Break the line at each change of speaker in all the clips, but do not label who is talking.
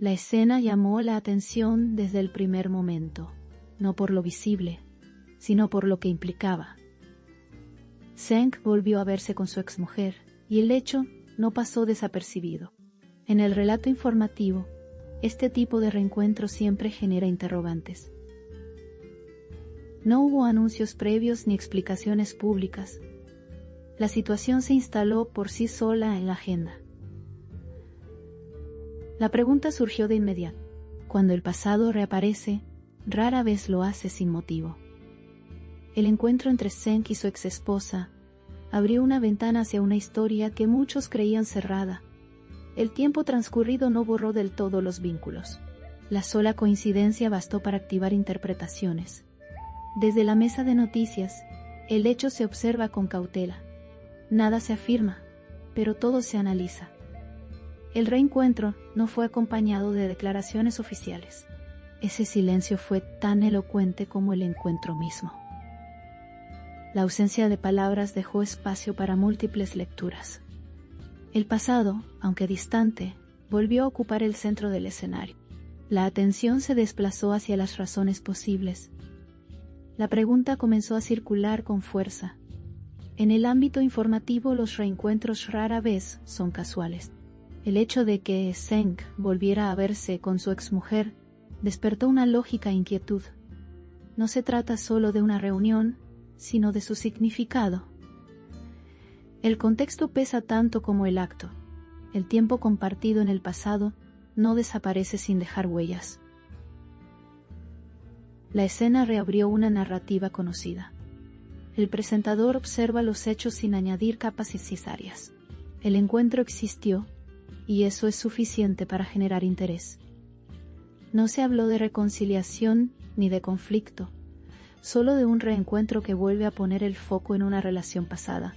La escena llamó la atención desde el primer momento, no por lo visible, sino por lo que implicaba. Zeng volvió a verse con su exmujer, y el hecho no pasó desapercibido. En el relato informativo, este tipo de reencuentro siempre genera interrogantes. No hubo anuncios previos ni explicaciones públicas. La situación se instaló por sí sola en la agenda. La pregunta surgió de inmediato. Cuando el pasado reaparece, rara vez lo hace sin motivo. El encuentro entre Zeng y su exesposa abrió una ventana hacia una historia que muchos creían cerrada. El tiempo transcurrido no borró del todo los vínculos. La sola coincidencia bastó para activar interpretaciones. Desde la mesa de noticias, el hecho se observa con cautela. Nada se afirma, pero todo se analiza. El reencuentro no fue acompañado de declaraciones oficiales. Ese silencio fue tan elocuente como el encuentro mismo. La ausencia de palabras dejó espacio para múltiples lecturas. El pasado, aunque distante, volvió a ocupar el centro del escenario. La atención se desplazó hacia las razones posibles. La pregunta comenzó a circular con fuerza. En el ámbito informativo, los reencuentros rara vez son casuales. El hecho de que Zeng volviera a verse con su exmujer despertó una lógica inquietud. No se trata solo de una reunión, sino de su significado. El contexto pesa tanto como el acto. El tiempo compartido en el pasado no desaparece sin dejar huellas. La escena reabrió una narrativa conocida. El presentador observa los hechos sin añadir capas innecesarias. El encuentro existió, y eso es suficiente para generar interés. No se habló de reconciliación ni de conflicto, solo de un reencuentro que vuelve a poner el foco en una relación pasada.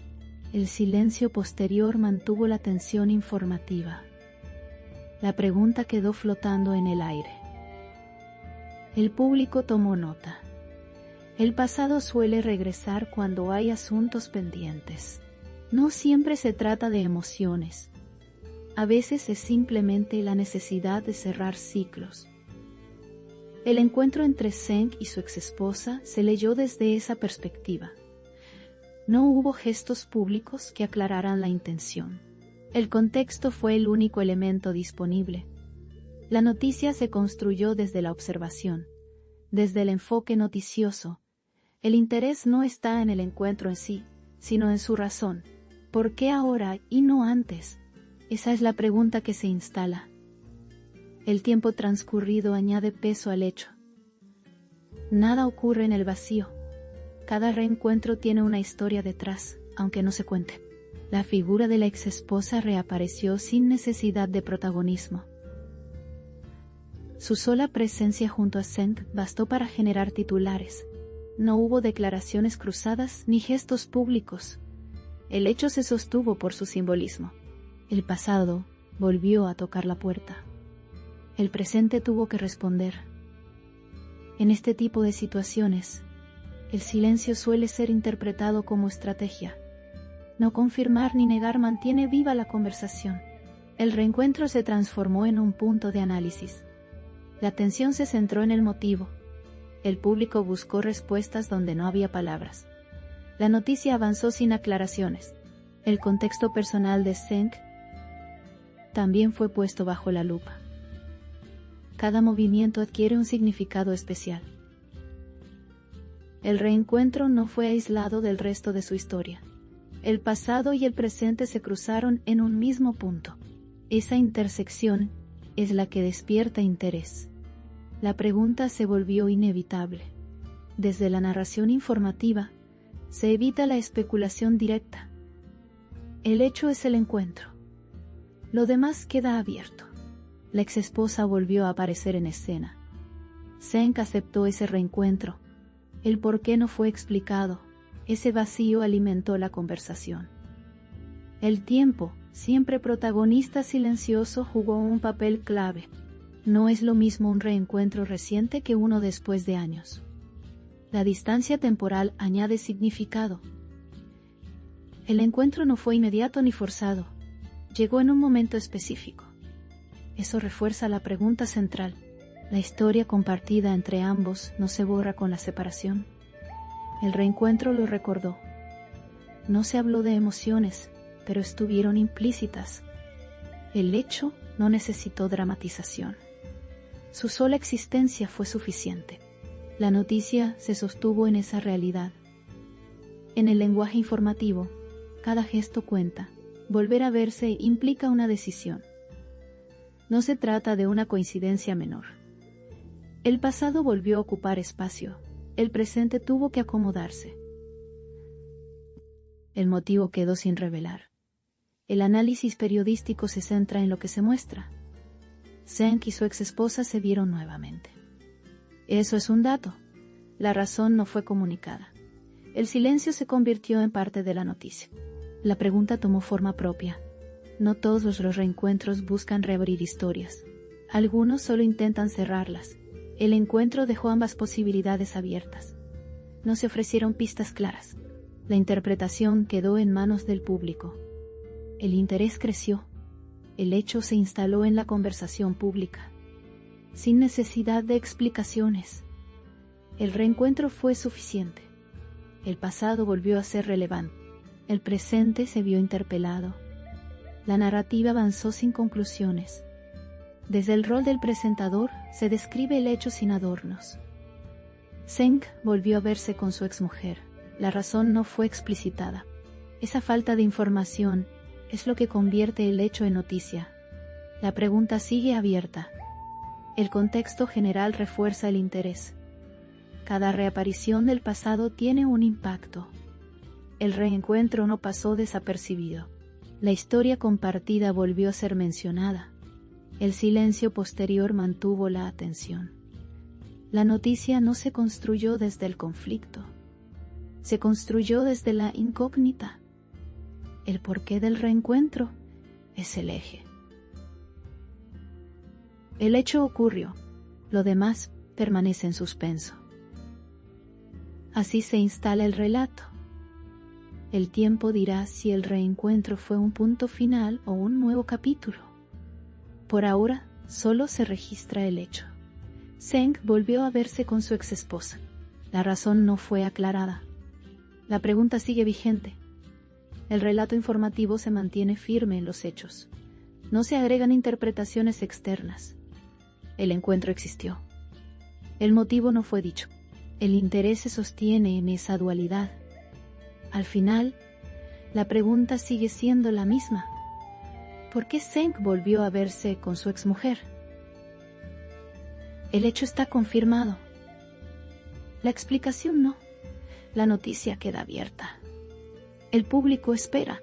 El silencio posterior mantuvo la tensión informativa. La pregunta quedó flotando en el aire. El público tomó nota. El pasado suele regresar cuando hay asuntos pendientes. No siempre se trata de emociones. A veces es simplemente la necesidad de cerrar ciclos. El encuentro entre Zeng y su exesposa se leyó desde esa perspectiva. No hubo gestos públicos que aclararan la intención. El contexto fue el único elemento disponible. La noticia se construyó desde la observación, desde el enfoque noticioso. El interés no está en el encuentro en sí, sino en su razón. ¿Por qué ahora y no antes? Esa es la pregunta que se instala. El tiempo transcurrido añade peso al hecho. Nada ocurre en el vacío. Cada reencuentro tiene una historia detrás, aunque no se cuente. La figura de la exesposa reapareció sin necesidad de protagonismo. Su sola presencia junto a Zeng bastó para generar titulares. No hubo declaraciones cruzadas ni gestos públicos. El hecho se sostuvo por su simbolismo. El pasado volvió a tocar la puerta. El presente tuvo que responder. En este tipo de situaciones, el silencio suele ser interpretado como estrategia. No confirmar ni negar mantiene viva la conversación. El reencuentro se transformó en un punto de análisis. La atención se centró en el motivo. El público buscó respuestas donde no había palabras. La noticia avanzó sin aclaraciones. El contexto personal de Zeng también fue puesto bajo la lupa. Cada movimiento adquiere un significado especial. El reencuentro no fue aislado del resto de su historia. El pasado y el presente se cruzaron en un mismo punto. Esa intersección es la que despierta interés. La pregunta se volvió inevitable. Desde la narración informativa, se evita la especulación directa. El hecho es el encuentro. Lo demás queda abierto. La exesposa volvió a aparecer en escena. Zeng aceptó ese reencuentro. El por qué no fue explicado. Ese vacío alimentó la conversación. El tiempo, siempre protagonista silencioso, jugó un papel clave. No es lo mismo un reencuentro reciente que uno después de años. La distancia temporal añade significado. El encuentro no fue inmediato ni forzado. Llegó en un momento específico. Eso refuerza la pregunta central. La historia compartida entre ambos no se borra con la separación. El reencuentro lo recordó. No se habló de emociones, pero estuvieron implícitas. El hecho no necesitó dramatización. Su sola existencia fue suficiente. La noticia se sostuvo en esa realidad. En el lenguaje informativo, cada gesto cuenta. Volver a verse implica una decisión. No se trata de una coincidencia menor. El pasado volvió a ocupar espacio. El presente tuvo que acomodarse. El motivo quedó sin revelar. El análisis periodístico se centra en lo que se muestra. Zeng y su exesposa se vieron nuevamente. Eso es un dato. La razón no fue comunicada. El silencio se convirtió en parte de la noticia. La pregunta tomó forma propia. No todos los reencuentros buscan reabrir historias. Algunos solo intentan cerrarlas. El encuentro dejó ambas posibilidades abiertas. No se ofrecieron pistas claras. La interpretación quedó en manos del público. El interés creció. El hecho se instaló en la conversación pública, sin necesidad de explicaciones. El reencuentro fue suficiente. El pasado volvió a ser relevante. El presente se vio interpelado. La narrativa avanzó sin conclusiones. Desde el rol del presentador se describe el hecho sin adornos. Zeng volvió a verse con su exmujer. La razón no fue explicitada. Esa falta de información es lo que convierte el hecho en noticia. La pregunta sigue abierta. El contexto general refuerza el interés. Cada reaparición del pasado tiene un impacto. El reencuentro no pasó desapercibido. La historia compartida volvió a ser mencionada. El silencio posterior mantuvo la atención. La noticia no se construyó desde el conflicto. Se construyó desde la incógnita. El porqué del reencuentro es el eje. El hecho ocurrió. Lo demás permanece en suspenso. Así se instala el relato. El tiempo dirá si el reencuentro fue un punto final o un nuevo capítulo. Por ahora, solo se registra el hecho. Zeng volvió a verse con su exesposa. La razón no fue aclarada. La pregunta sigue vigente. El relato informativo se mantiene firme en los hechos. No se agregan interpretaciones externas. El encuentro existió. El motivo no fue dicho. El interés se sostiene en esa dualidad. Al final, la pregunta sigue siendo la misma. ¿Por qué Zeng volvió a verse con su exmujer? El hecho está confirmado. La explicación no. La noticia queda abierta. El público espera.